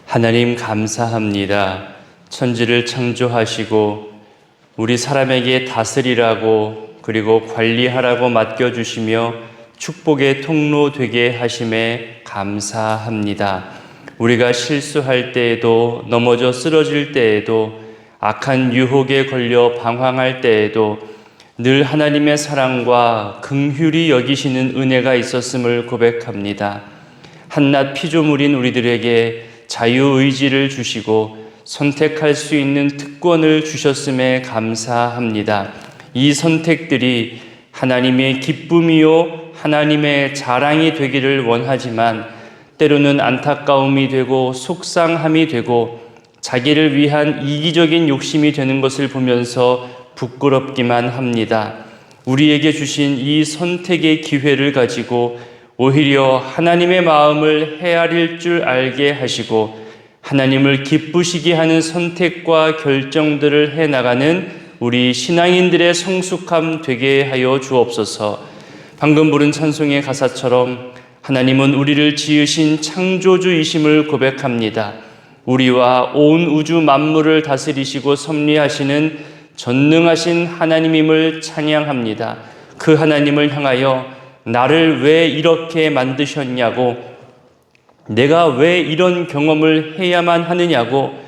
하나님 감사합니다. 천지를 창조하시고 우리 사람에게 다스리라고 그리고 관리하라고 맡겨주시며 축복의 통로 되게 하심에 감사합니다. 우리가 실수할 때에도 넘어져 쓰러질 때에도 악한 유혹에 걸려 방황할 때에도 늘 하나님의 사랑과 긍휼히 여기시는 은혜가 있었음을 고백합니다. 한낱 피조물인 우리들에게 자유의지를 주시고 선택할 수 있는 특권을 주셨음에 감사합니다. 이 선택들이 하나님의 기쁨이요 하나님의 자랑이 되기를 원하지만 때로는 안타까움이 되고 속상함이 되고 자기를 위한 이기적인 욕심이 되는 것을 보면서 부끄럽기만 합니다. 우리에게 주신 이 선택의 기회를 가지고 오히려 하나님의 마음을 헤아릴 줄 알게 하시고 하나님을 기쁘시게 하는 선택과 결정들을 해나가는 우리 신앙인들의 성숙함 되게 하여 주옵소서. 방금 부른 찬송의 가사처럼 하나님은 우리를 지으신 창조주이심을 고백합니다. 우리와 온 우주 만물을 다스리시고 섭리하시는 전능하신 하나님임을 찬양합니다. 그 하나님을 향하여 나를 왜 이렇게 만드셨냐고, 내가 왜 이런 경험을 해야만 하느냐고,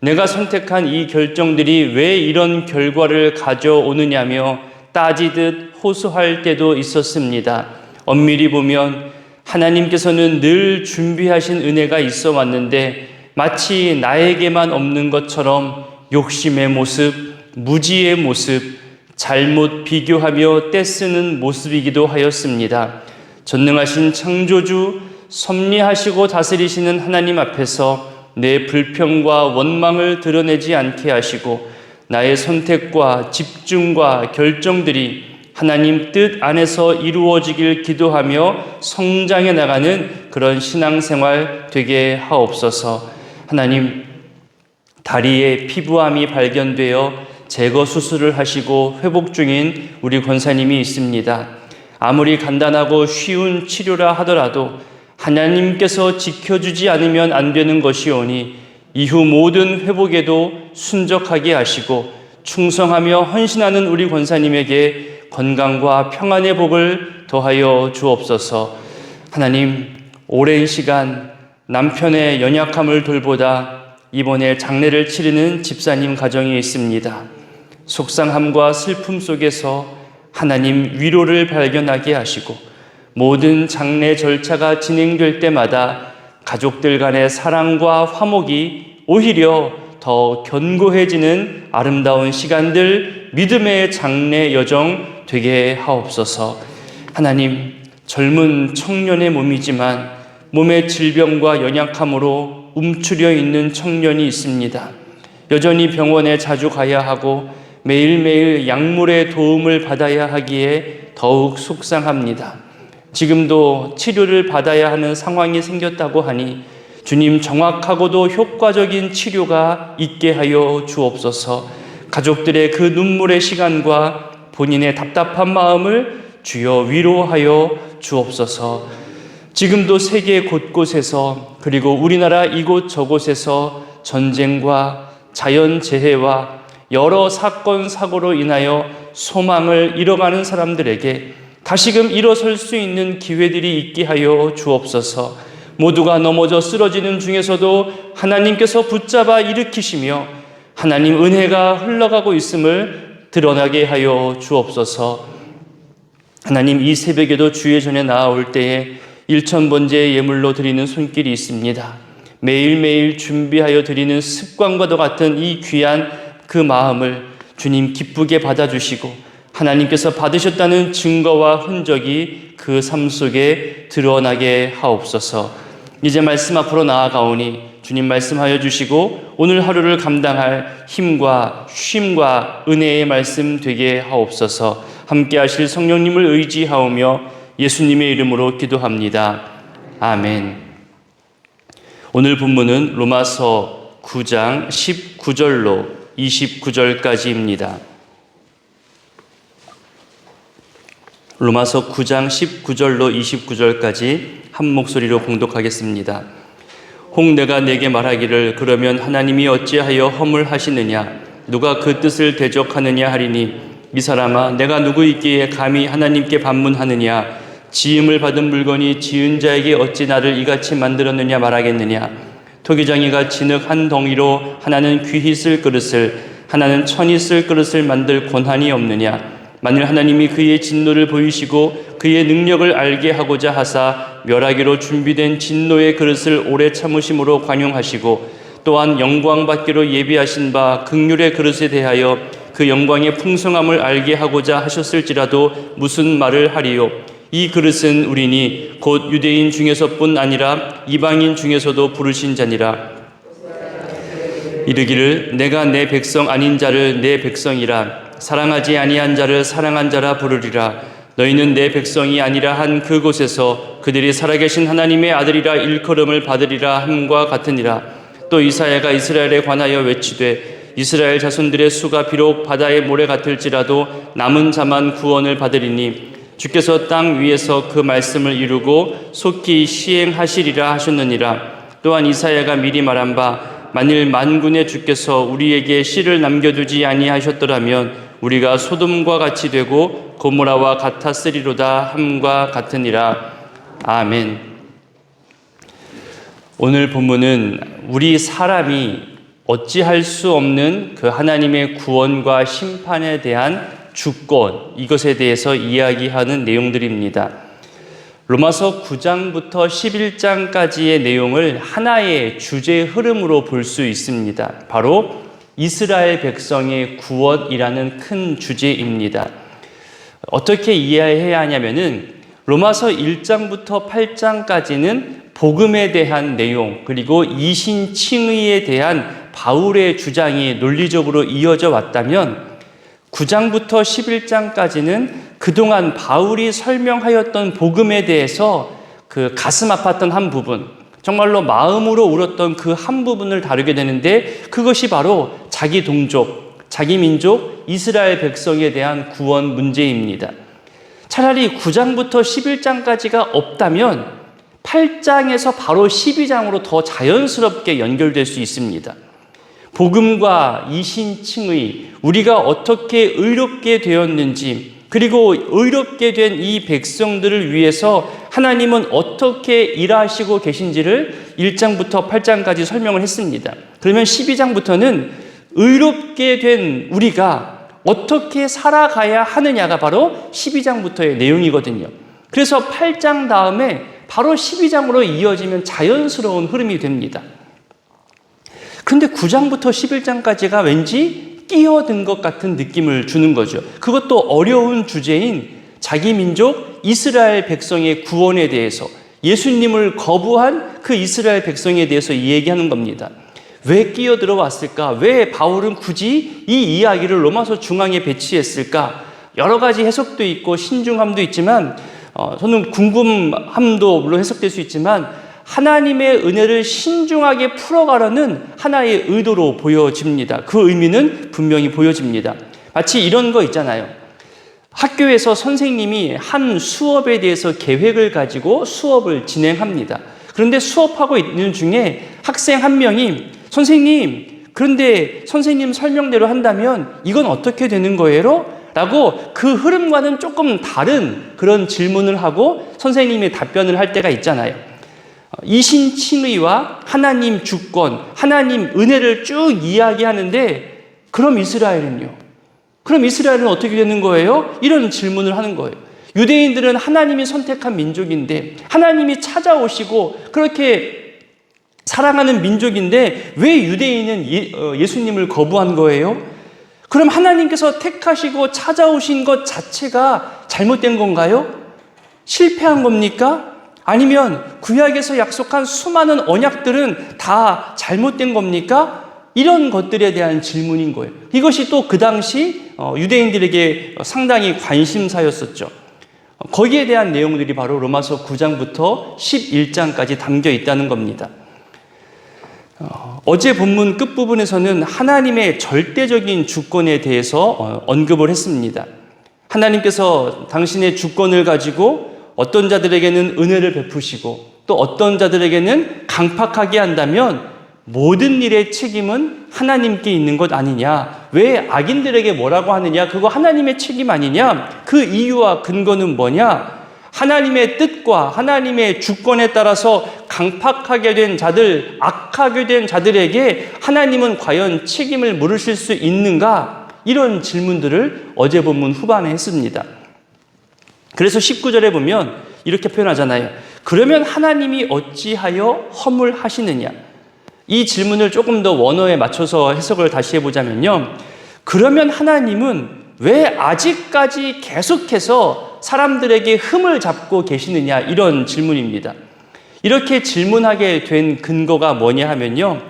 내가 선택한 이 결정들이 왜 이런 결과를 가져오느냐며 따지듯 호소할 때도 있었습니다. 엄밀히 보면 하나님께서는 늘 준비하신 은혜가 있어 왔는데 마치 나에게만 없는 것처럼 욕심의 모습, 무지의 모습, 잘못 비교하며 떼쓰는 모습이기도 하였습니다. 전능하신 창조주, 섭리하시고 다스리시는 하나님 앞에서 내 불평과 원망을 드러내지 않게 하시고 나의 선택과 집중과 결정들이 하나님 뜻 안에서 이루어지길 기도하며 성장해 나가는 그런 신앙생활 되게 하옵소서. 하나님, 다리에 피부암이 발견되어 제거 수술을 하시고 회복 중인 우리 권사님이 있습니다. 아무리 간단하고 쉬운 치료라 하더라도 하나님께서 지켜주지 않으면 안 되는 것이오니 이후 모든 회복에도 순적하게 하시고 충성하며 헌신하는 우리 권사님에게 건강과 평안의 복을 더하여 주옵소서. 하나님, 오랜 시간 남편의 연약함을 돌보다 이번에 장례를 치르는 집사님 가정이 있습니다. 속상함과 슬픔 속에서 하나님 위로를 발견하게 하시고 모든 장례 절차가 진행될 때마다 가족들 간의 사랑과 화목이 오히려 더 견고해지는 아름다운 시간들, 믿음의 장례 여정 되게 하옵소서. 하나님, 젊은 청년의 몸이지만 몸의 질병과 연약함으로 움츠려 있는 청년이 있습니다. 여전히 병원에 자주 가야 하고 매일매일 약물의 도움을 받아야 하기에 더욱 속상합니다. 지금도 치료를 받아야 하는 상황이 생겼다고 하니 주님, 정확하고도 효과적인 치료가 있게 하여 주옵소서. 가족들의 그 눈물의 시간과 본인의 답답한 마음을 주여 위로하여 주옵소서. 지금도 세계 곳곳에서 그리고 우리나라 이곳저곳에서 전쟁과 자연재해와 여러 사건 사고로 인하여 소망을 잃어가는 사람들에게 다시금 일어설 수 있는 기회들이 있게 하여 주옵소서. 모두가 넘어져 쓰러지는 중에서도 하나님께서 붙잡아 일으키시며 하나님 은혜가 흘러가고 있음을 드러나게 하여 주옵소서. 하나님, 이 새벽에도 주의 전에 나아올 때에 일천번제의 예물로 드리는 손길이 있습니다. 매일매일 준비하여 드리는 습관과도 같은 이 귀한 그 마음을 주님 기쁘게 받아주시고 하나님께서 받으셨다는 증거와 흔적이 그 삶 속에 드러나게 하옵소서. 이제 말씀 앞으로 나아가오니 주님 말씀하여 주시고 오늘 하루를 감당할 힘과 쉼과 은혜의 말씀 되게 하옵소서. 함께 하실 성령님을 의지하오며 예수님의 이름으로 기도합니다. 아멘. 오늘 본문은 로마서 9장 19절로 29절까지입니다. 로마서 9장 19절로 29절까지 한 목소리로 봉독하겠습니다. 혹 내가 내게 말하기를 그러면 하나님이 어찌하여 허물하시느냐 누가 그 뜻을 대적하느냐 하리니 이 사람아 내가 누구이기에 감히 하나님께 반문하느냐 지음을 받은 물건이 지은 자에게 어찌 나를 이같이 만들었느냐 말하겠느냐 토기장이가 진흙 한 덩이로 하나는 귀히 쓸 그릇을 하나는 천히 쓸 그릇을 만들 권한이 없느냐 만일 하나님이 그의 진노를 보이시고 그의 능력을 알게 하고자 하사 멸하기로 준비된 진노의 그릇을 오래 참으심으로 관용하시고 또한 영광 받기로 예비하신 바 긍휼의 그릇에 대하여 그 영광의 풍성함을 알게 하고자 하셨을지라도 무슨 말을 하리요 이 그릇은 우리니 곧 유대인 중에서뿐 아니라 이방인 중에서도 부르신 자니라 이르기를 내가 내 백성 아닌 자를 내 백성이라 사랑하지 아니한 자를 사랑한 자라 부르리라 너희는 내 백성이 아니라 한 그곳에서 그들이 살아계신 하나님의 아들이라 일컬음을 받으리라 함과 같으니라 또 이사야가 이스라엘에 관하여 외치되 이스라엘 자손들의 수가 비록 바다의 모래 같을지라도 남은 자만 구원을 받으리니 주께서 땅 위에서 그 말씀을 이루고 속히 시행하시리라 하셨느니라 또한 이사야가 미리 말한 바 만일 만군의 주께서 우리에게 씨를 남겨두지 아니하셨더라면 우리가 소돔과 같이 되고 고모라와 같았으리로다 함과 같으니라. 아멘. 오늘 본문은 우리 사람이 어찌할 수 없는 그 하나님의 구원과 심판에 대한 주권, 이것에 대해서 이야기하는 내용들입니다. 로마서 9장부터 11장까지의 내용을 하나의 주제 흐름으로 볼 수 있습니다. 바로 이스라엘 백성의 구원이라는 큰 주제입니다. 어떻게 이해해야 하냐면은 로마서 1장부터 8장까지는 복음에 대한 내용 그리고 이신칭의에 대한 바울의 주장이 논리적으로 이어져 왔다면 9장부터 11장까지는 그동안 바울이 설명하였던 복음에 대해서 그 가슴 아팠던 한 부분, 정말로 마음으로 울었던 그 한 부분을 다루게 되는데 그것이 바로 자기 동족, 자기 민족, 이스라엘 백성에 대한 구원 문제입니다. 차라리 9장부터 11장까지가 없다면 8장에서 바로 12장으로 더 자연스럽게 연결될 수 있습니다. 복음과 이신칭의, 우리가 어떻게 의롭게 되었는지, 그리고 의롭게 된 이 백성들을 위해서 하나님은 어떻게 일하시고 계신지를 1장부터 8장까지 설명을 했습니다. 그러면 12장부터는 의롭게 된 우리가 어떻게 살아가야 하느냐가 바로 12장부터의 내용이거든요. 그래서 8장 다음에 바로 12장으로 이어지면 자연스러운 흐름이 됩니다. 그런데 9장부터 11장까지가 왠지 끼어든 것 같은 느낌을 주는 거죠. 그것도 어려운 주제인 자기 민족 이스라엘 백성의 구원에 대해서, 예수님을 거부한 그 이스라엘 백성에 대해서 얘기하는 겁니다. 왜 끼어들어 왔을까? 왜 바울은 굳이 이 이야기를 로마서 중앙에 배치했을까? 여러 가지 해석도 있고 신중함도 있지만 저는 궁금함도 물론 해석될 수 있지만 하나님의 은혜를 신중하게 풀어가려는 하나의 의도로 보여집니다. 그 의미는 분명히 보여집니다. 마치 이런 거 있잖아요. 학교에서 선생님이 한 수업에 대해서 계획을 가지고 수업을 진행합니다. 그런데 수업하고 있는 중에 학생 한 명이 선생님, 그런데 선생님 설명대로 한다면 이건 어떻게 되는 거예요? 라고 그 흐름과는 조금 다른 그런 질문을 하고 선생님이 답변을 할 때가 있잖아요. 이신칭의와 하나님 주권, 하나님 은혜를 쭉 이야기하는데 그럼 이스라엘은요? 그럼 이스라엘은 어떻게 되는 거예요? 이런 질문을 하는 거예요. 유대인들은 하나님이 선택한 민족인데 하나님이 찾아오시고 그렇게 사랑하는 민족인데 왜 유대인은 예수님을 거부한 거예요? 그럼 하나님께서 택하시고 찾아오신 것 자체가 잘못된 건가요? 실패한 겁니까? 아니면 구약에서 약속한 수많은 언약들은 다 잘못된 겁니까? 이런 것들에 대한 질문인 거예요. 이것이 또 그 당시 유대인들에게 상당히 관심사였었죠. 거기에 대한 내용들이 바로 로마서 9장부터 11장까지 담겨 있다는 겁니다. 어제 본문 끝부분에서는 하나님의 절대적인 주권에 대해서 언급을 했습니다. 하나님께서 당신의 주권을 가지고 어떤 자들에게는 은혜를 베푸시고 또 어떤 자들에게는 강팍하게 한다면 모든 일의 책임은 하나님께 있는 것 아니냐? 왜 악인들에게 뭐라고 하느냐? 그거 하나님의 책임 아니냐? 그 이유와 근거는 뭐냐? 하나님의 뜻과 하나님의 주권에 따라서 강팍하게 된 자들, 악하게 된 자들에게 하나님은 과연 책임을 물으실 수 있는가? 이런 질문들을 어제 본문 후반에 했습니다. 그래서 19절에 보면 이렇게 표현하잖아요. 그러면 하나님이 어찌하여 허물하시느냐? 이 질문을 조금 더 원어에 맞춰서 해석을 다시 해보자면요. 그러면 하나님은 왜 아직까지 계속해서 사람들에게 흠을 잡고 계시느냐? 이런 질문입니다. 이렇게 질문하게 된 근거가 뭐냐 하면요.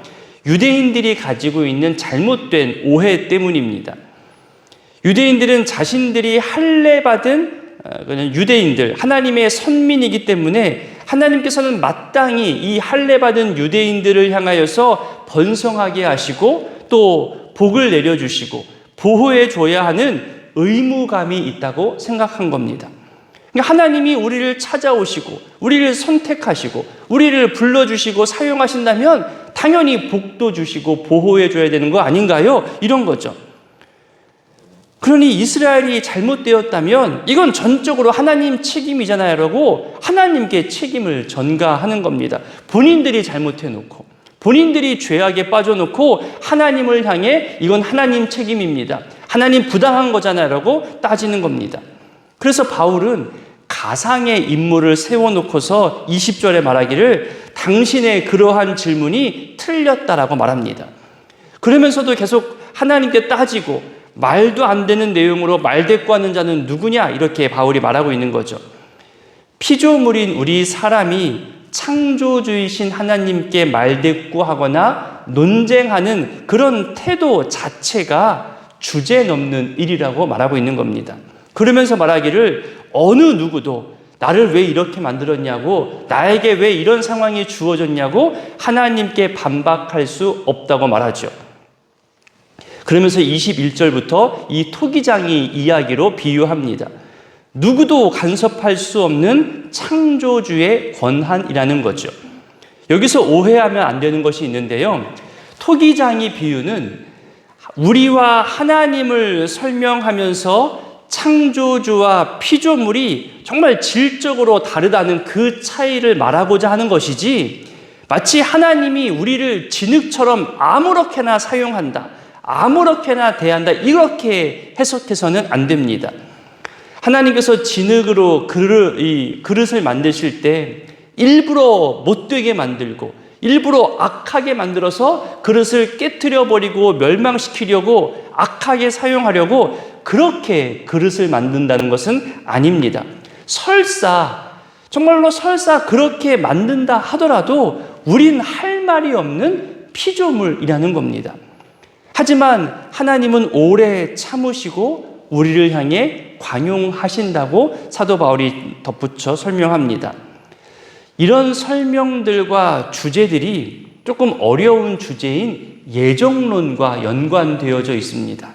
유대인들이 가지고 있는 잘못된 오해 때문입니다. 유대인들은 자신들이 할례받은 유대인들, 하나님의 선민이기 때문에 하나님께서는 마땅히 이 할례받은 유대인들을 향하여서 번성하게 하시고 또 복을 내려주시고 보호해 줘야 하는 의무감이 있다고 생각한 겁니다. 그러니까 하나님이 우리를 찾아오시고 우리를 선택하시고 우리를 불러주시고 사용하신다면 당연히 복도 주시고 보호해 줘야 되는 거 아닌가요? 이런 거죠. 그러니 이스라엘이 잘못되었다면 이건 전적으로 하나님 책임이잖아요 라고 하나님께 책임을 전가하는 겁니다. 본인들이 잘못해놓고 본인들이 죄악에 빠져놓고 하나님을 향해 이건 하나님 책임입니다. 하나님 부당한 거잖아요 라고 따지는 겁니다. 그래서 바울은 가상의 인물을 세워놓고서 20절에 말하기를 당신의 그러한 질문이 틀렸다라고 말합니다. 그러면서도 계속 하나님께 따지고 말도 안 되는 내용으로 말대꾸하는 자는 누구냐? 이렇게 바울이 말하고 있는 거죠. 피조물인 우리 사람이 창조주이신 하나님께 말대꾸하거나 논쟁하는 그런 태도 자체가 주제넘는 일이라고 말하고 있는 겁니다. 그러면서 말하기를 어느 누구도 나를 왜 이렇게 만들었냐고, 나에게 왜 이런 상황이 주어졌냐고 하나님께 반박할 수 없다고 말하죠. 그러면서 21절부터 이 토기장이 이야기로 비유합니다. 누구도 간섭할 수 없는 창조주의 권한이라는 거죠. 여기서 오해하면 안 되는 것이 있는데요. 토기장이 비유는 우리와 하나님을 설명하면서 창조주와 피조물이 정말 질적으로 다르다는 그 차이를 말하고자 하는 것이지, 마치 하나님이 우리를 진흙처럼 아무렇게나 사용한다, 아무렇게나 대한다, 이렇게 해석해서는 안 됩니다. 하나님께서 진흙으로 그릇을 만드실 때 일부러 못되게 만들고 일부러 악하게 만들어서 그릇을 깨트려 버리고 멸망시키려고 악하게 사용하려고 그렇게 그릇을 만든다는 것은 아닙니다. 정말로 설사 그렇게 만든다 하더라도 우린 할 말이 없는 피조물이라는 겁니다. 하지만 하나님은 오래 참으시고 우리를 향해 관용하신다고 사도 바울이 덧붙여 설명합니다. 이런 설명들과 주제들이 조금 어려운 주제인 예정론과 연관되어져 있습니다.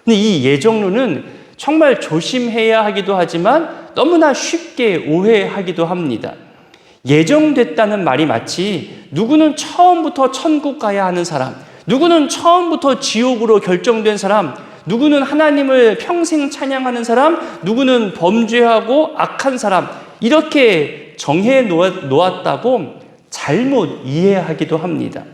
근데 이 예정론은 정말 조심해야 하기도 하지만 너무나 쉽게 오해하기도 합니다. 예정됐다는 말이 마치 누구는 처음부터 천국 가야 하는 사람, 누구는 처음부터 지옥으로 결정된 사람, 누구는 하나님을 평생 찬양하는 사람, 누구는 범죄하고 악한 사람, 이렇게 정해 놓았다고 잘못 이해하기도 합니다.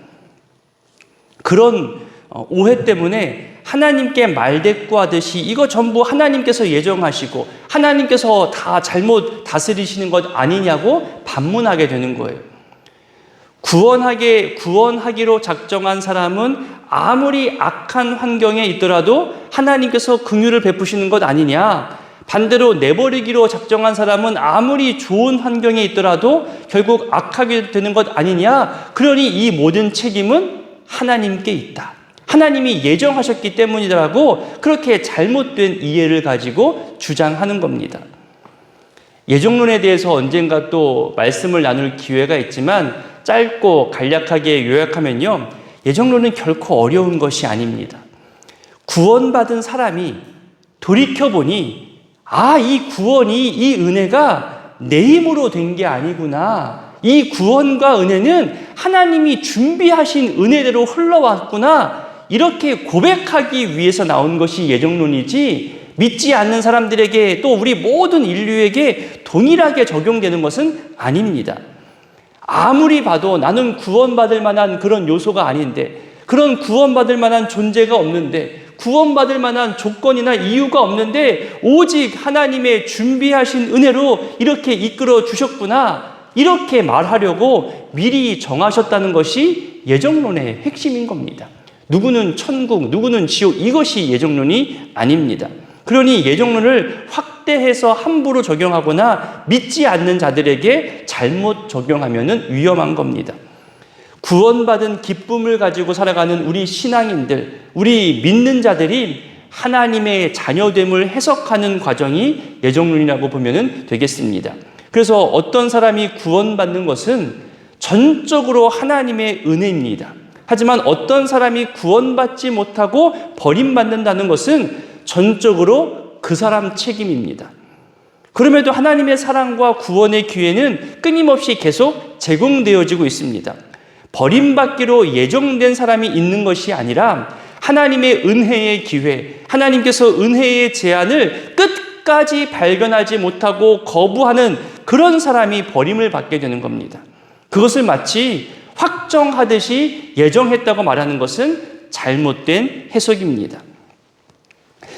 그런 오해 때문에 하나님께 말대꾸하듯이 이거 전부 하나님께서 예정하시고 하나님께서 다 잘못 다스리시는 것 아니냐고 반문하게 되는 거예요. 구원하기로 작정한 사람은 아무리 악한 환경에 있더라도 하나님께서 긍휼을 베푸시는 것 아니냐. 반대로 내버리기로 작정한 사람은 아무리 좋은 환경에 있더라도 결국 악하게 되는 것 아니냐. 그러니 이 모든 책임은 하나님께 있다. 하나님이 예정하셨기 때문이라고 그렇게 잘못된 이해를 가지고 주장하는 겁니다. 예정론에 대해서 언젠가 또 말씀을 나눌 기회가 있지만 짧고 간략하게 요약하면요. 예정론은 결코 어려운 것이 아닙니다. 구원받은 사람이 돌이켜보니 이 구원이, 이 은혜가 내 힘으로 된 게 아니구나. 이 구원과 은혜는 하나님이 준비하신 은혜대로 흘러왔구나, 이렇게 고백하기 위해서 나온 것이 예정론이지, 믿지 않는 사람들에게 또 우리 모든 인류에게 동일하게 적용되는 것은 아닙니다. 아무리 봐도 나는 구원받을 만한 그런 요소가 아닌데, 그런 구원받을 만한 존재가 없는데, 구원받을 만한 조건이나 이유가 없는데 오직 하나님의 준비하신 은혜로 이렇게 이끌어 주셨구나, 이렇게 말하려고 미리 정하셨다는 것이 예정론의 핵심인 겁니다. 누구는 천국, 누구는 지옥, 이것이 예정론이 아닙니다. 그러니 예정론을 확대해서 함부로 적용하거나 믿지 않는 자들에게 잘못 적용하면 위험한 겁니다. 구원받은 기쁨을 가지고 살아가는 우리 신앙인들, 우리 믿는 자들이 하나님의 자녀됨을 해석하는 과정이 예정론이라고 보면 되겠습니다. 그래서 어떤 사람이 구원받는 것은 전적으로 하나님의 은혜입니다. 하지만 어떤 사람이 구원받지 못하고 버림받는다는 것은 전적으로 그 사람 책임입니다. 그럼에도 하나님의 사랑과 구원의 기회는 끊임없이 계속 제공되어지고 있습니다. 버림받기로 예정된 사람이 있는 것이 아니라 하나님의 은혜의 기회, 하나님께서 은혜의 제안을 끝까지 발견하지 못하고 거부하는 그런 사람이 버림을 받게 되는 겁니다. 그것을 마치 확정하듯이 예정했다고 말하는 것은 잘못된 해석입니다.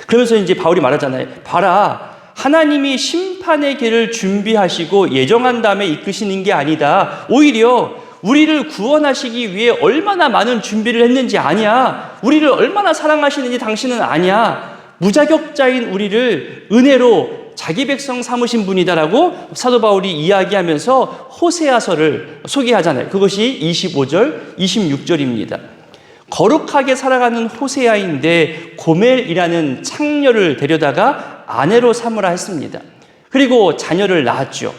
그러면서 이제 바울이 말하잖아요. 봐라, 하나님이 심판의 길을 준비하시고 예정한 다음에 이끄시는 게 아니다. 오히려 우리를 구원하시기 위해 얼마나 많은 준비를 했는지 아냐. 우리를 얼마나 사랑하시는지 당신은 아냐. 무자격자인 우리를 은혜로 자기 백성 삼으신 분이다라고 사도 바울이 이야기하면서 호세아서를 소개하잖아요. 그것이 25절, 26절입니다. 거룩하게 살아가는 호세아인데 고멜이라는 창녀를 데려다가 아내로 삼으라 했습니다. 그리고 자녀를 낳았죠.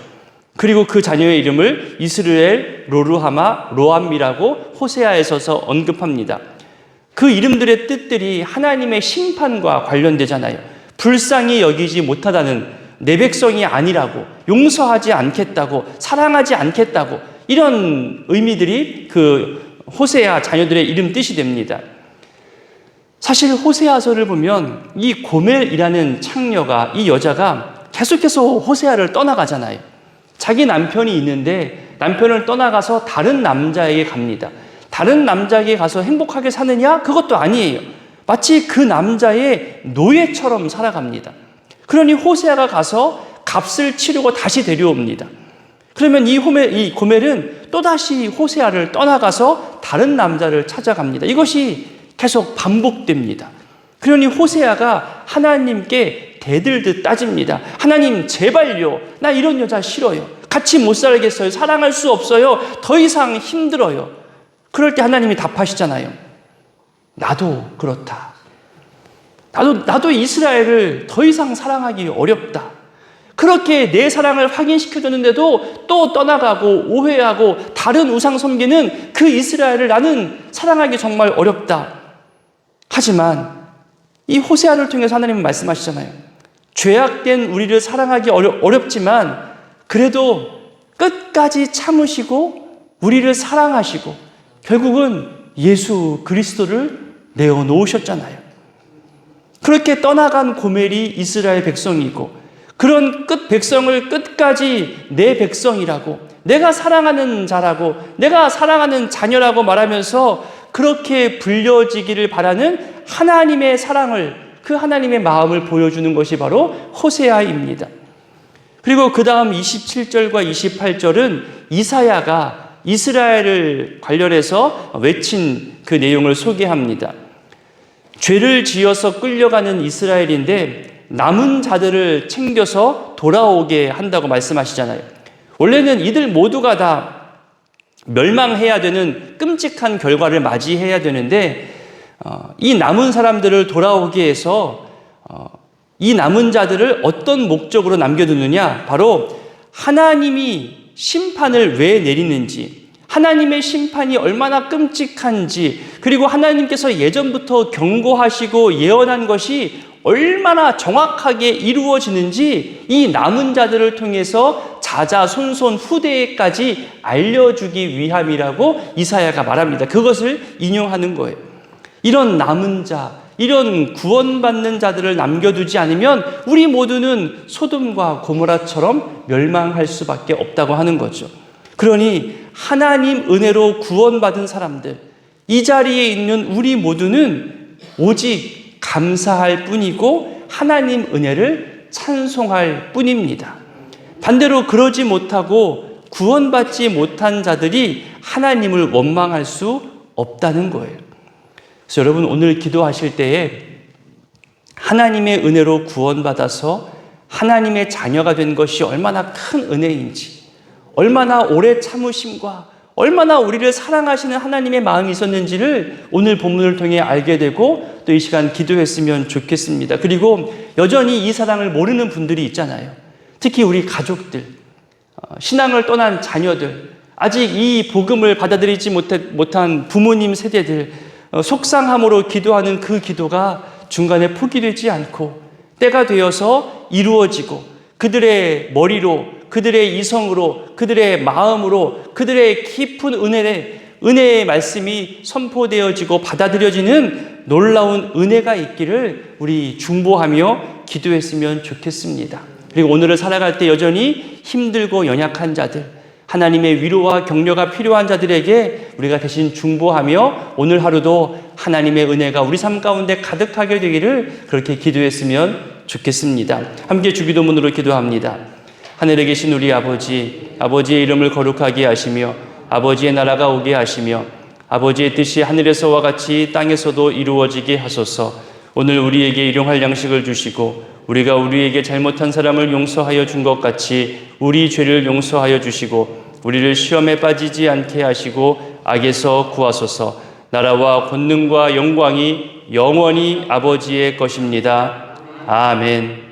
그리고 그 자녀의 이름을 이스르엘, 로르하마, 로암이라고 호세아에서 언급합니다. 그 이름들의 뜻들이 하나님의 심판과 관련되잖아요. 불쌍히 여기지 못하다는, 내 백성이 아니라고, 용서하지 않겠다고, 사랑하지 않겠다고, 이런 의미들이 그 호세아 자녀들의 이름 뜻이 됩니다. 사실 호세아서를 보면 이 고멜이라는 창녀가, 이 여자가 계속해서 호세아를 떠나가잖아요. 자기 남편이 있는데 남편을 떠나가서 다른 남자에게 갑니다. 다른 남자에게 가서 행복하게 사느냐? 그것도 아니에요. 마치 그 남자의 노예처럼 살아갑니다. 그러니 호세아가 가서 값을 치르고 다시 데려옵니다. 그러면 이 고멜은 또다시 호세아를 떠나가서 다른 남자를 찾아갑니다. 이것이 계속 반복됩니다. 그러니 호세아가 하나님께 대들듯 따집니다. 하나님, 제발요. 나 이런 여자 싫어요. 같이 못 살겠어요. 사랑할 수 없어요. 더 이상 힘들어요. 그럴 때 하나님이 답하시잖아요. 나도 그렇다. 나도 이스라엘을 더 이상 사랑하기 어렵다. 그렇게 내 사랑을 확인시켜줬는데도 또 떠나가고 오해하고 다른 우상 섬기는 그 이스라엘을 나는 사랑하기 정말 어렵다. 하지만 이 호세아를 통해서 하나님은 말씀하시잖아요. 죄악된 우리를 사랑하기 어렵지만 그래도 끝까지 참으시고 우리를 사랑하시고 결국은 예수 그리스도를 내어놓으셨잖아요. 그렇게 떠나간 고멜이 이스라엘 백성이고 그런 백성을 끝까지 내 백성이라고, 내가 사랑하는 자라고, 내가 사랑하는 자녀라고 말하면서 그렇게 불려지기를 바라는 하나님의 사랑을, 그 하나님의 마음을 보여주는 것이 바로 호세아입니다. 그리고 그 다음 27절과 28절은 이사야가 이스라엘을 관련해서 외친 그 내용을 소개합니다. 죄를 지어서 끌려가는 이스라엘인데 남은 자들을 챙겨서 돌아오게 한다고 말씀하시잖아요. 원래는 이들 모두가 다 멸망해야 되는 끔찍한 결과를 맞이해야 되는데 이 남은 사람들을 돌아오게 해서 이 남은 자들을 어떤 목적으로 남겨두느냐, 바로 하나님이 심판을 왜 내리는지, 하나님의 심판이 얼마나 끔찍한지, 그리고 하나님께서 예전부터 경고하시고 예언한 것이 얼마나 정확하게 이루어지는지 이 남은 자들을 통해서 자자손손 후대에까지 알려주기 위함이라고 이사야가 말합니다. 그것을 인용하는 거예요. 이런 남은 자, 이런 구원받는 자들을 남겨두지 않으면 우리 모두는 소돔과 고모라처럼 멸망할 수밖에 없다고 하는 거죠. 그러니 하나님 은혜로 구원받은 사람들, 이 자리에 있는 우리 모두는 오직 감사할 뿐이고 하나님 은혜를 찬송할 뿐입니다. 반대로 그러지 못하고 구원받지 못한 자들이 하나님을 원망할 수 없다는 거예요. 그래서 여러분, 오늘 기도하실 때에 하나님의 은혜로 구원받아서 하나님의 자녀가 된 것이 얼마나 큰 은혜인지, 얼마나 오래 참으심과 얼마나 우리를 사랑하시는 하나님의 마음이 있었는지를 오늘 본문을 통해 알게 되고 또 이 시간 기도했으면 좋겠습니다. 그리고 여전히 이 사랑을 모르는 분들이 있잖아요. 특히 우리 가족들, 신앙을 떠난 자녀들, 아직 이 복음을 받아들이지 못한 부모님 세대들, 속상함으로 기도하는 그 기도가 중간에 포기되지 않고 때가 되어서 이루어지고 그들의 머리로, 그들의 이성으로, 그들의 마음으로, 그들의 깊은 은혜의 말씀이 선포되어지고 받아들여지는 놀라운 은혜가 있기를 우리 중보하며 기도했으면 좋겠습니다. 그리고 오늘을 살아갈 때 여전히 힘들고 연약한 자들, 하나님의 위로와 격려가 필요한 자들에게 우리가 대신 중보하며 오늘 하루도 하나님의 은혜가 우리 삶 가운데 가득하게 되기를 그렇게 기도했으면 좋겠습니다. 함께 주기도문으로 기도합니다. 하늘에 계신 우리 아버지, 아버지의 이름을 거룩하게 하시며 아버지의 나라가 오게 하시며 아버지의 뜻이 하늘에서와 같이 땅에서도 이루어지게 하소서. 오늘 우리에게 일용할 양식을 주시고 우리가 우리에게 잘못한 사람을 용서하여 준 것 같이 우리 죄를 용서하여 주시고 우리를 시험에 빠지지 않게 하시고 악에서 구하소서. 나라와 권능과 영광이 영원히 아버지의 것입니다. 아멘.